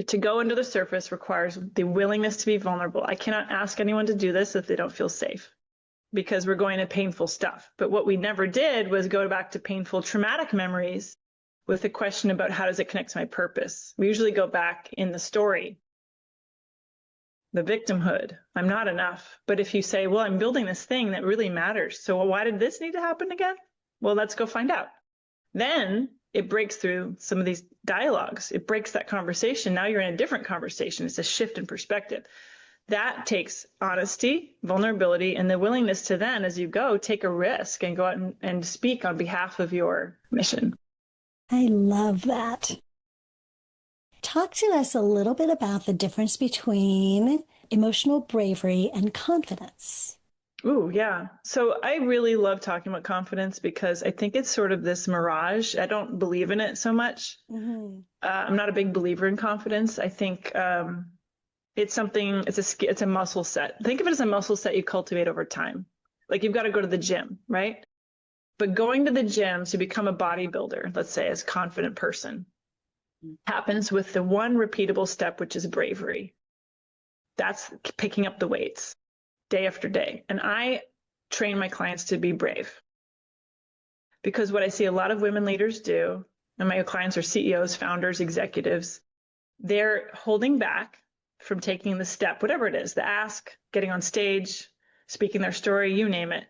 [SPEAKER 1] To go under the surface requires the willingness to be vulnerable. I cannot ask anyone to do this if they don't feel safe, because we're going to painful stuff. But what we never did was go back to painful traumatic memories with a question about how does it connect to my purpose. We usually go back in the story, the victimhood. I'm not enough. But if you say, well, I'm building this thing that really matters, so why did this need to happen again? Well, let's go find out. Then it breaks through some of these dialogues. It breaks that conversation. Now you're in a different conversation. It's a shift in perspective. That takes honesty, vulnerability, and the willingness to then, as you go, take a risk and go out and speak on behalf of your mission.
[SPEAKER 2] I love that. Talk to us a little bit about the difference between emotional bravery and confidence.
[SPEAKER 1] Ooh, yeah. So I really love talking about confidence because I think it's sort of this mirage. I don't believe in it so much.
[SPEAKER 2] Mm-hmm.
[SPEAKER 1] I'm not a big believer in confidence. I think it's something, it's a muscle set. Think of it as a muscle set you cultivate over time. Like you've got to go to the gym, right? But going to the gym to become a bodybuilder, let's say as a confident person, happens with the one repeatable step, which is bravery. That's picking up the weights day after day. And I train my clients to be brave because what I see a lot of women leaders do, and my clients are CEOs, founders, executives, they're holding back from taking the step, whatever it is, the ask, getting on stage, speaking their story, you name it.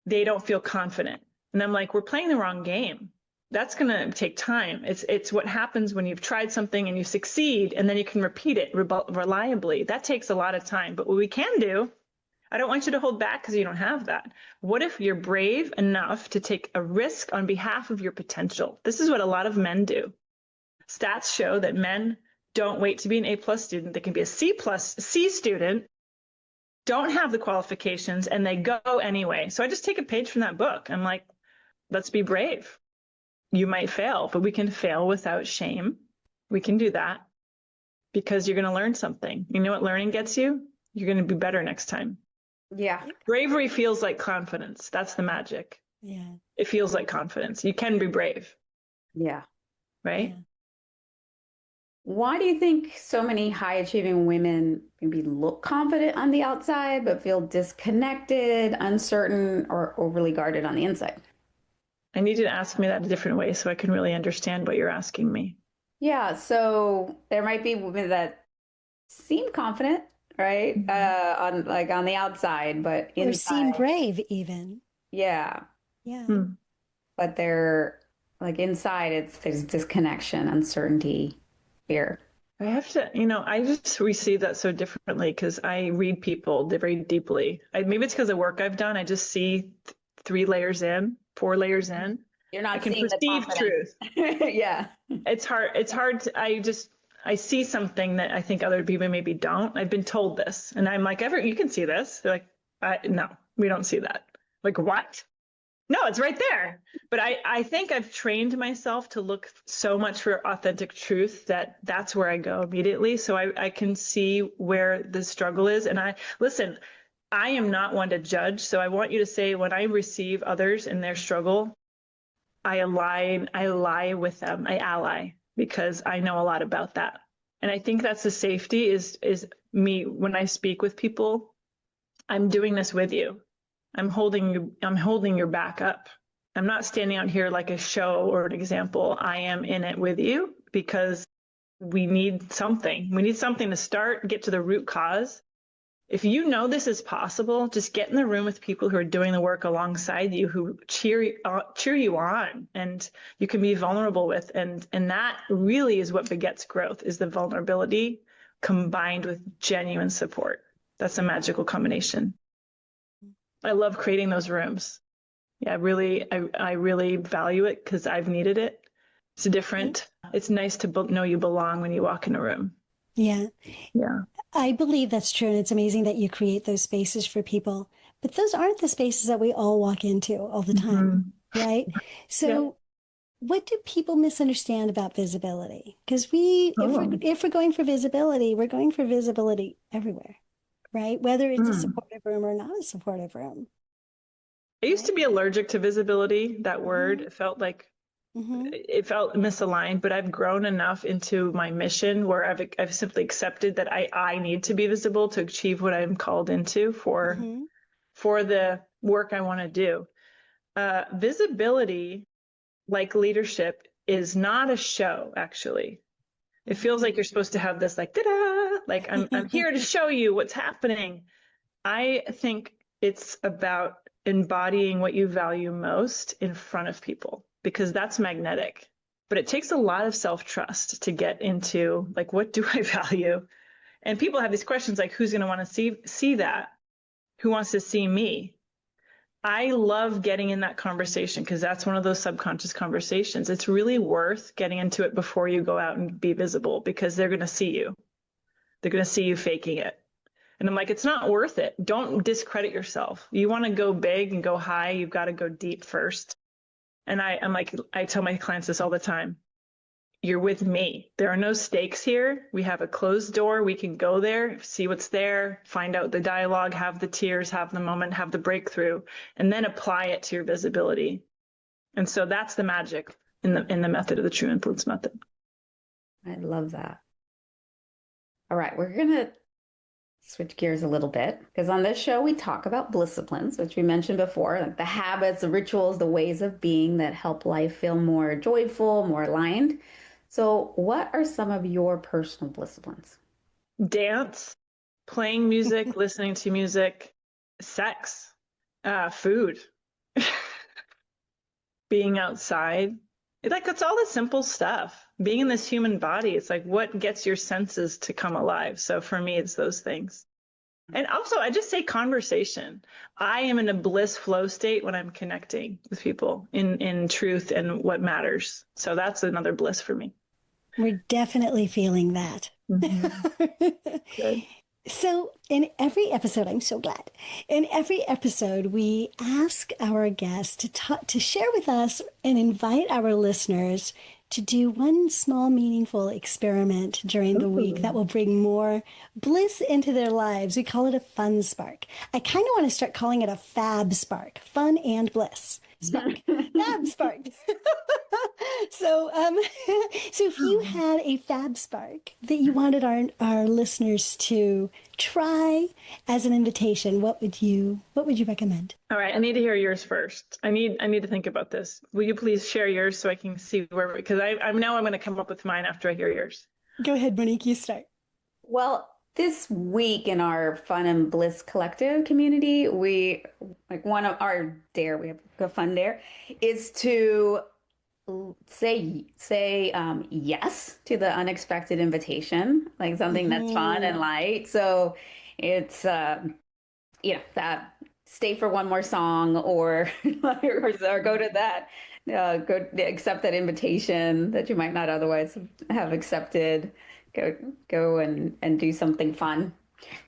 [SPEAKER 1] They don't feel confident. And I'm like, we're playing the wrong game. That's going to take time. It's what happens when you've tried something and you succeed and then you can repeat it reliably. That takes a lot of time. But what we can do, I don't want you to hold back because you don't have that. What if you're brave enough to take a risk on behalf of your potential? This is what a lot of men do. Stats show that men don't wait to be an A+ student. They can be a C student, don't have the qualifications, and they go anyway. So I just take a page from that book. I'm like, let's be brave. You might fail, but we can fail without shame. We can do that because you're going to learn something. You know what learning gets you? You're going to be better next time.
[SPEAKER 3] Yeah.
[SPEAKER 1] Bravery feels like confidence. That's the magic.
[SPEAKER 2] Yeah.
[SPEAKER 1] It feels like confidence. You can be brave.
[SPEAKER 3] Yeah.
[SPEAKER 1] Right?
[SPEAKER 2] Yeah.
[SPEAKER 3] Why do you think so many high achieving women maybe look confident on the outside, but feel disconnected, uncertain, or overly guarded on the inside?
[SPEAKER 1] I need you to ask me that a different way so I can really understand what you're asking me.
[SPEAKER 3] Yeah. So there might be women that seem confident, right? On the outside, but
[SPEAKER 2] Or seem
[SPEAKER 3] inside,
[SPEAKER 2] brave even.
[SPEAKER 3] yeah.
[SPEAKER 2] Yeah.
[SPEAKER 3] But they're like inside, there's disconnection, uncertainty, fear.
[SPEAKER 1] I have to, I just receive that so differently because I read people very deeply. Maybe it's because of work I've done. I just see 3 layers in, 4 layers in.
[SPEAKER 3] You're not
[SPEAKER 1] I can
[SPEAKER 3] seeing the
[SPEAKER 1] perceive
[SPEAKER 3] confidence.
[SPEAKER 1] truth.
[SPEAKER 3] Yeah.
[SPEAKER 1] It's hard I see something that I think other people maybe don't. I've been told this and I'm like, you can see this. They're like, no, we don't see that. Like, what? No, it's right there. But I think I've trained myself to look so much for authentic truth that's where I go immediately. So I can see where the struggle is. And I am not one to judge. So I want you to say when I receive others in their struggle, I ally with them. I ally because I know a lot about that. And I think that's the safety is me when I speak with people, I'm doing this with you. I'm holding your back up. I'm not standing out here like a show or an example. I am in it with you because we need something. We need something to start, get to the root cause. If you know this is possible, just get in the room with people who are doing the work alongside you, who cheer you on, and you can be vulnerable with. And that really is what begets growth, is the vulnerability combined with genuine support. That's a magical combination. I love creating those rooms. Yeah, I really value it because I've needed it. It's nice to know you belong when you walk in a room.
[SPEAKER 2] Yeah.
[SPEAKER 1] Yeah.
[SPEAKER 2] I believe that's true. And it's amazing that you create those spaces for people. But those aren't the spaces that we all walk into all the time, right? So what do people misunderstand about visibility? Because if we're going for visibility, we're going for visibility everywhere, right? Whether it's a supportive room or not a supportive room.
[SPEAKER 1] I used to be allergic to visibility, that word. It felt like it felt misaligned, but I've grown enough into my mission where I've simply accepted that I need to be visible to achieve what I'm called into for the work I want to do. Visibility, like leadership, is not a show, actually. It feels like you're supposed to have this like, ta-da, like I'm here to show you what's happening. I think it's about embodying what you value most in front of people, because that's magnetic. But it takes a lot of self-trust to get into, like, what do I value? And people have these questions like, who's going to want to see that? Who wants to see me? I love getting in that conversation because that's one of those subconscious conversations. It's really worth getting into it before you go out and be visible, because they're going to see you. They're going to see you faking it. And I'm like, it's not worth it. Don't discredit yourself. You want to go big and go high, you've got to go deep first. And I'm like, I tell my clients this all the time. You're with me. There are no stakes here. We have a closed door. We can go there, see what's there, find out the dialogue, have the tears, have the moment, have the breakthrough, and then apply it to your visibility. And so that's the magic in the method of the True Influence method.
[SPEAKER 3] I love that. All right, we're going to switch gears a little bit because on this show we talk about blissciplines, which we mentioned before, like the habits, the rituals, the ways of being that help life feel more joyful, more aligned. So what are some of your personal blissciplines?
[SPEAKER 1] Dance, playing music, listening to music, sex, food, being outside. It's all the simple stuff. Being in this human body, it's like what gets your senses to come alive. So for me, it's those things. And also, I just say conversation. I am in a bliss flow state when I'm connecting with people in truth and what matters. So that's another bliss for me.
[SPEAKER 2] We're definitely feeling that.
[SPEAKER 1] Mm-hmm. Good.
[SPEAKER 2] So in every episode, I'm so glad. In every episode, we ask our guests to share with us and invite our listeners to do one small meaningful experiment during the week that will bring more bliss into their lives. We call it a fun spark. I kind of want to start calling it a fab spark, fun and bliss spark, fab spark. So if you had a fab spark that you wanted our listeners to try as an invitation, what would you recommend?
[SPEAKER 1] All right, I need to hear yours first. I need to think about this. Will you please share yours so I can see where, because I know I'm going to come up with mine after I hear yours.
[SPEAKER 2] Go ahead, Monique, you start.
[SPEAKER 3] Well, this week in our Fun and Bliss Collective community, we one of our dare, we have a fun dare, is to say yes to the unexpected invitation, like something that's fun and light. So it's that stay for one more song or go to that go accept that invitation that you might not otherwise have accepted. Go and do something fun.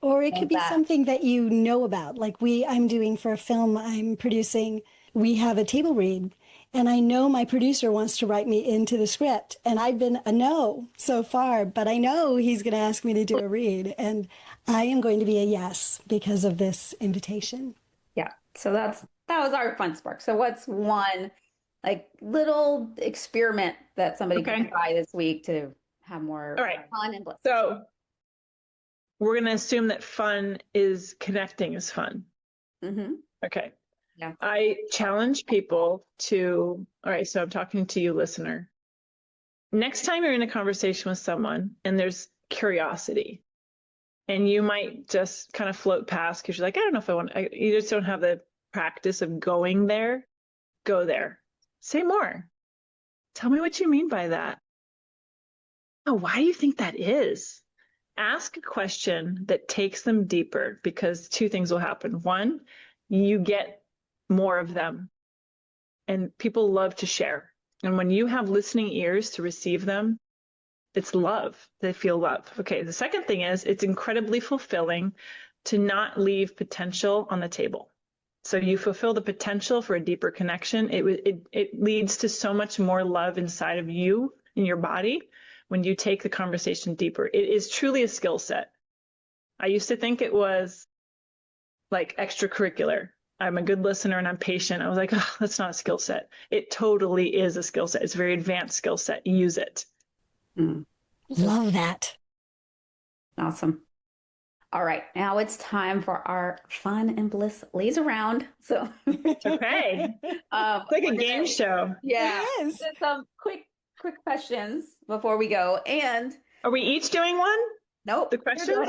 [SPEAKER 2] Or it could be something that you know about. Like I'm doing for a film I'm producing. We have a table read, and I know my producer wants to write me into the script, and I've been a no so far, but I know he's going to ask me to do a read, and I am going to be a yes because of this invitation.
[SPEAKER 3] Yeah. So that was our fun spark. So what's one little experiment that somebody can try this week to have more fun and bliss?
[SPEAKER 1] So we're going to assume that fun is connecting is fun.
[SPEAKER 3] Mm-hmm.
[SPEAKER 1] Okay.
[SPEAKER 3] Yeah.
[SPEAKER 1] I challenge people to, all right, so I'm talking to you, listener. Next time you're in a conversation with someone and there's curiosity, and you might just kind of float past because you're like, I don't know if I want, you just don't have the practice of going there, go there. Say more. Tell me what you mean by that. Oh, why do you think that is? Ask a question that takes them deeper, because two things will happen. One, you get more of them, and people love to share. And when you have listening ears to receive them, it's love. They feel love. Okay. The second thing is it's incredibly fulfilling to not leave potential on the table. So you fulfill the potential for a deeper connection. It leads to so much more love inside of you, in your body, when you take the conversation deeper. It is truly a skill set. I used to think it was like extracurricular. I'm a good listener and I'm patient. I was like, oh, that's not a skill set. It totally is a skill set. It's a very advanced skill set. Use it.
[SPEAKER 2] Love that.
[SPEAKER 3] Awesome. All right, now it's time for our fun and bliss lays around. So
[SPEAKER 1] okay, like a game show.
[SPEAKER 3] Yeah,
[SPEAKER 2] yes.
[SPEAKER 3] Just some quick questions before we go. And
[SPEAKER 1] are we each doing one?
[SPEAKER 3] Nope.
[SPEAKER 1] The questions.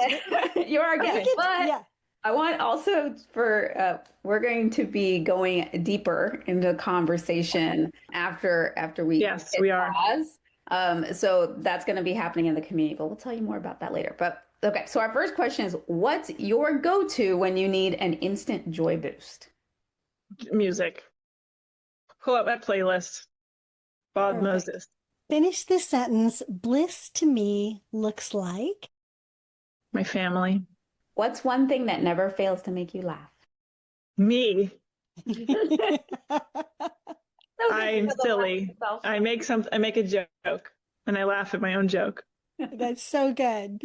[SPEAKER 3] You're our guest, but
[SPEAKER 2] yeah.
[SPEAKER 3] I want also we're going to be going deeper into conversation after we.
[SPEAKER 1] Yes, we are.
[SPEAKER 3] So that's going to be happening in the community, but we'll tell you more about that later. But okay, so our first question is, what's your go-to when you need an instant joy boost?
[SPEAKER 1] Music. Pull up that playlist. Bob Moses.
[SPEAKER 2] Finish this sentence. Bliss to me looks like
[SPEAKER 1] my family.
[SPEAKER 3] What's one thing that never fails to make you laugh?
[SPEAKER 1] Me. I'm
[SPEAKER 3] For the
[SPEAKER 1] silly.
[SPEAKER 3] laugh itself.
[SPEAKER 1] I make a joke and I laugh at my own joke.
[SPEAKER 2] That's so good.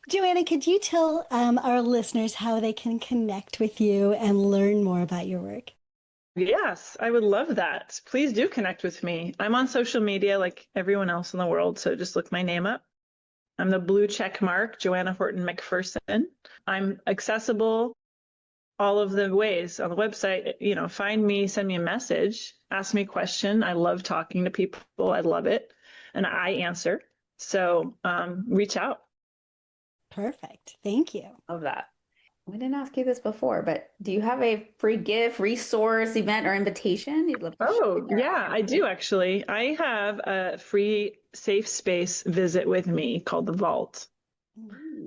[SPEAKER 2] Joanna, could you tell our listeners how they can connect with you and learn more about your work?
[SPEAKER 1] Yes, I would love that. Please do connect with me. I'm on social media like everyone else in the world, so just look my name up. I'm the blue check mark, Joanna Horton McPherson. I'm accessible all of the ways on the website. Find me, send me a message, ask me a question. I love talking to people. I love it. And I answer. So reach out.
[SPEAKER 2] Perfect. Thank you.
[SPEAKER 3] Love that. We didn't ask you this before, but do you have a free gift, resource, event, or invitation you'd love to share?
[SPEAKER 1] Oh, yeah, I do actually. I have a free safe space visit with me called The Vault.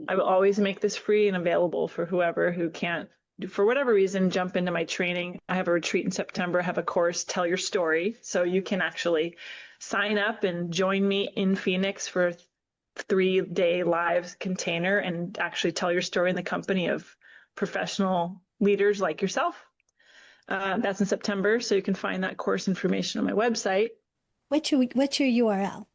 [SPEAKER 1] I will always make this free and available for whoever who can't, for whatever reason, jump into my training. I have a retreat in September, I have a course, Tell Your Story. So you can actually sign up and join me in Phoenix for a 3-day live container and actually tell your story in the company of professional leaders like yourself. That's in September, so you can find that course information on my website.
[SPEAKER 2] What's your URL?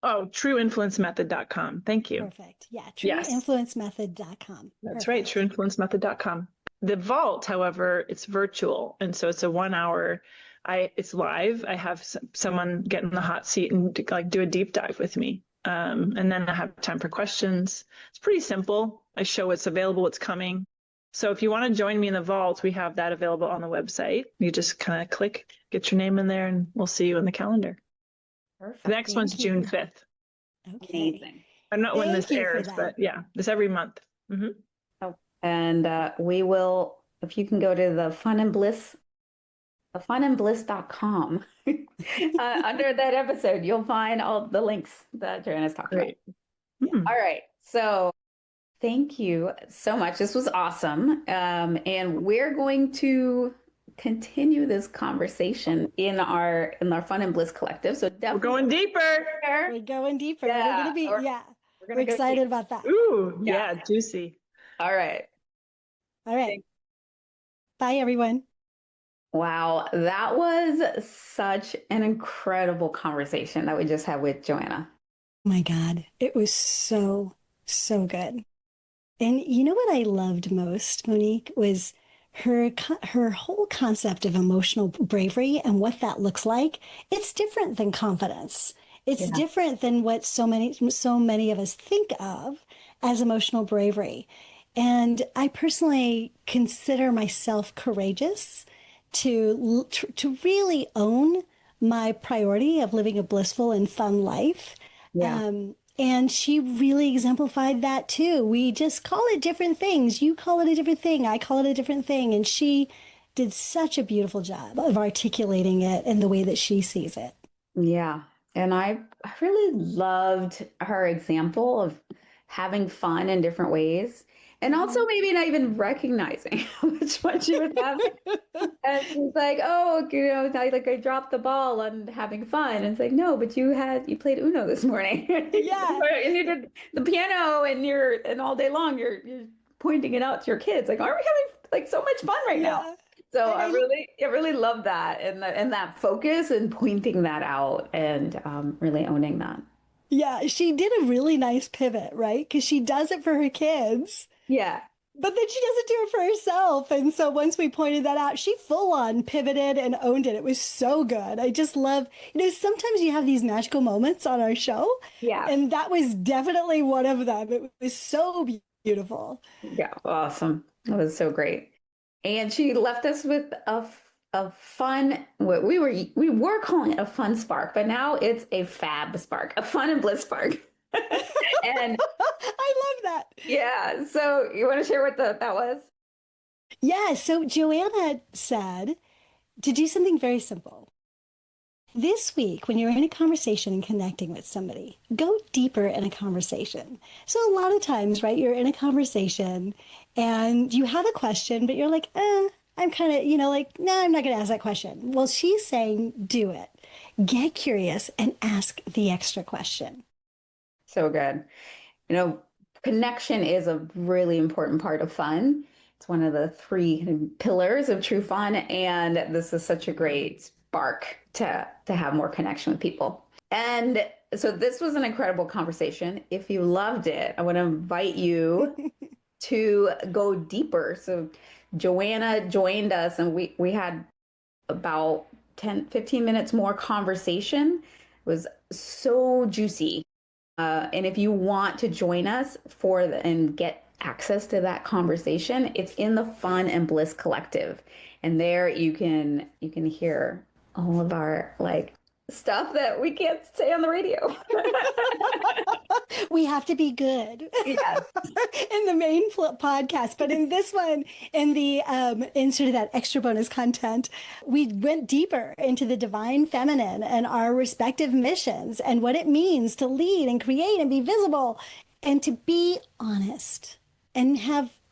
[SPEAKER 1] Oh, trueinfluencemethod.com. Thank you.
[SPEAKER 2] Perfect. Yeah,
[SPEAKER 1] Yes.
[SPEAKER 2] trueinfluencemethod.com.
[SPEAKER 1] That's right, trueinfluencemethod.com. The Vault, however, it's virtual, and so it's a 1 hour. It's live. I have someone get in the hot seat and do a deep dive with me, and then I have time for questions. It's pretty simple. I show what's available, what's coming. So if you want to join me in the Vault, we have that available on the website. You just kind of click, get your name in there, and we'll see you in the calendar.
[SPEAKER 3] Perfect.
[SPEAKER 1] The next one's June 5th.
[SPEAKER 2] Okay.
[SPEAKER 3] Amazing.
[SPEAKER 1] I don't know when this
[SPEAKER 2] Thank you for
[SPEAKER 1] airs,
[SPEAKER 2] that.
[SPEAKER 1] but yeah, it's every month. Mm-hmm.
[SPEAKER 3] Oh, and we will, if you can go to the funandbliss.com. Under that episode, you'll find all the links that Joanna's talking
[SPEAKER 1] Great.
[SPEAKER 3] about. All right. So thank you so much. This was awesome. And we're going to continue this conversation in our Fun and Bliss collective. So
[SPEAKER 1] We're
[SPEAKER 3] definitely
[SPEAKER 1] going deeper.
[SPEAKER 2] We're going deeper.
[SPEAKER 3] Yeah,
[SPEAKER 2] We're going to be, we're
[SPEAKER 3] go
[SPEAKER 2] excited
[SPEAKER 3] deep.
[SPEAKER 2] about that.
[SPEAKER 1] Ooh,
[SPEAKER 3] Yeah.
[SPEAKER 1] yeah, juicy.
[SPEAKER 3] All right.
[SPEAKER 2] All right. Bye, everyone.
[SPEAKER 3] Wow, that was such an incredible conversation that we just had with Joanna.
[SPEAKER 2] Oh my God. It was so, so good. And you know what I loved most, Monique, was her whole concept of emotional bravery and what that looks like. It's different than confidence. It's different than what so many of us think of as emotional bravery. And I personally consider myself courageous to really own my priority of living a blissful and fun life.
[SPEAKER 3] Yeah.
[SPEAKER 2] And she really exemplified that too. We just call it different things. You call it a different thing. I call it a different thing. And she did such a beautiful job of articulating it in the way that she sees it.
[SPEAKER 3] Yeah. And I really loved her example of having fun in different ways. And also maybe not even recognizing which one she was having. And she's like, oh, I dropped the ball on having fun. And it's like, no, but you played Uno this morning.
[SPEAKER 2] Yeah.
[SPEAKER 3] And you did the piano and all day long you're pointing it out to your kids. Like, aren't we having so much fun right now? So I really love that and that focus and pointing that out and really owning that.
[SPEAKER 2] Yeah, she did a really nice pivot, right? Because she does it for her kids.
[SPEAKER 3] Yeah.
[SPEAKER 2] But then she doesn't do it for herself. And so once we pointed that out, she full on pivoted and owned it. It was so good. I just love, sometimes you have these magical moments on our show.
[SPEAKER 3] Yeah.
[SPEAKER 2] And that was definitely one of them. It was so beautiful.
[SPEAKER 3] Yeah. Awesome. That was so great. And she left us with a fun, what we were calling it a fun spark, but now it's a fab spark, a fun and bliss spark. And
[SPEAKER 2] I love that.
[SPEAKER 3] Yeah. So you want to share what that was?
[SPEAKER 2] Yeah. So Joanna said to do something very simple. This week, when you're in a conversation and connecting with somebody, go deeper in a conversation. So a lot of times, right, you're in a conversation and you have a question, but you're like, I'm kind of, no, I'm not going to ask that question. Well, she's saying, do it. Get curious and ask the extra question.
[SPEAKER 3] So good. connection is a really important part of fun. It's one of the 3 pillars of true fun. And this is such a great spark to have more connection with people. And so this was an incredible conversation. If you loved it, I want to invite you to go deeper. So Joanna joined us and we had about 10-15 minutes more conversation. It was so juicy. And if you want to join us and get access to that conversation, it's in the Fun and Bliss Collective. And there you can hear all of our stuff that we can't say on the radio.
[SPEAKER 2] We have to be good.
[SPEAKER 3] Yes.
[SPEAKER 2] In the main podcast, but in this one, in the in sort of that extra bonus content, we went deeper into the divine feminine and our respective missions and what it means to lead and create and be visible and to be honest and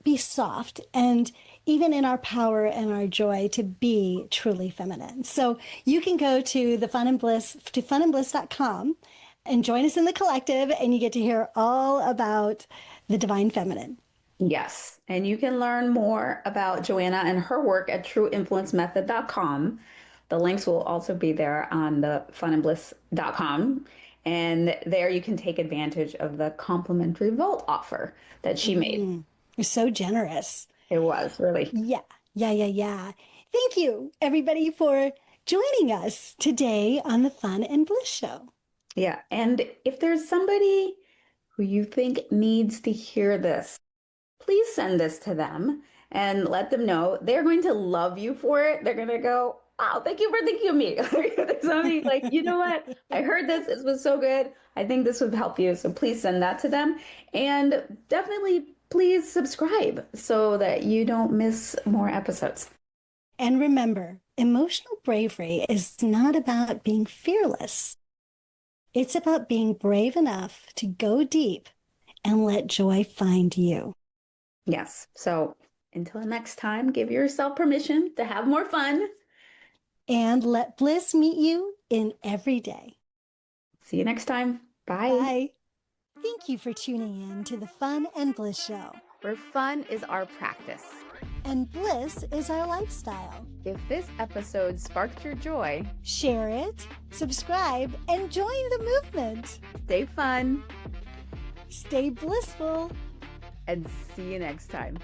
[SPEAKER 2] be soft and even in our power and our joy to be truly feminine. So you can go to funandbliss.com and join us in the collective, and you get to hear all about the divine feminine.
[SPEAKER 3] Yes. And you can learn more about Joanna and her work at trueinfluencemethod.com. The links will also be there on the funandbliss.com. And there you can take advantage of the complimentary vault offer that she made.
[SPEAKER 2] You're so generous.
[SPEAKER 3] It was really.
[SPEAKER 2] Yeah. Thank you, everybody, for joining us today on the Fun and Bliss Show.
[SPEAKER 3] Yeah. And if there's somebody who you think needs to hear this, please send this to them and let them know. They're going to love you for it. They're going to go, oh, thank you for thinking of me. There's somebody you know what? I heard this. This was so good. I think this would help you. So please send that to them. And definitely please subscribe so that you don't miss more episodes.
[SPEAKER 2] And remember, emotional bravery is not about being fearless. It's about being brave enough to go deep and let joy find you.
[SPEAKER 3] Yes. So until next time, give yourself permission to have more fun.
[SPEAKER 2] And let bliss meet you in every day.
[SPEAKER 3] See you next time. Bye.
[SPEAKER 2] Bye. Thank you for tuning in to the Fun and Bliss Show,
[SPEAKER 3] where fun is our practice
[SPEAKER 2] and bliss is our lifestyle.
[SPEAKER 3] If this episode sparked your joy,
[SPEAKER 2] share it, subscribe, and join the movement.
[SPEAKER 3] Stay fun,
[SPEAKER 2] stay blissful,
[SPEAKER 3] and see you next time.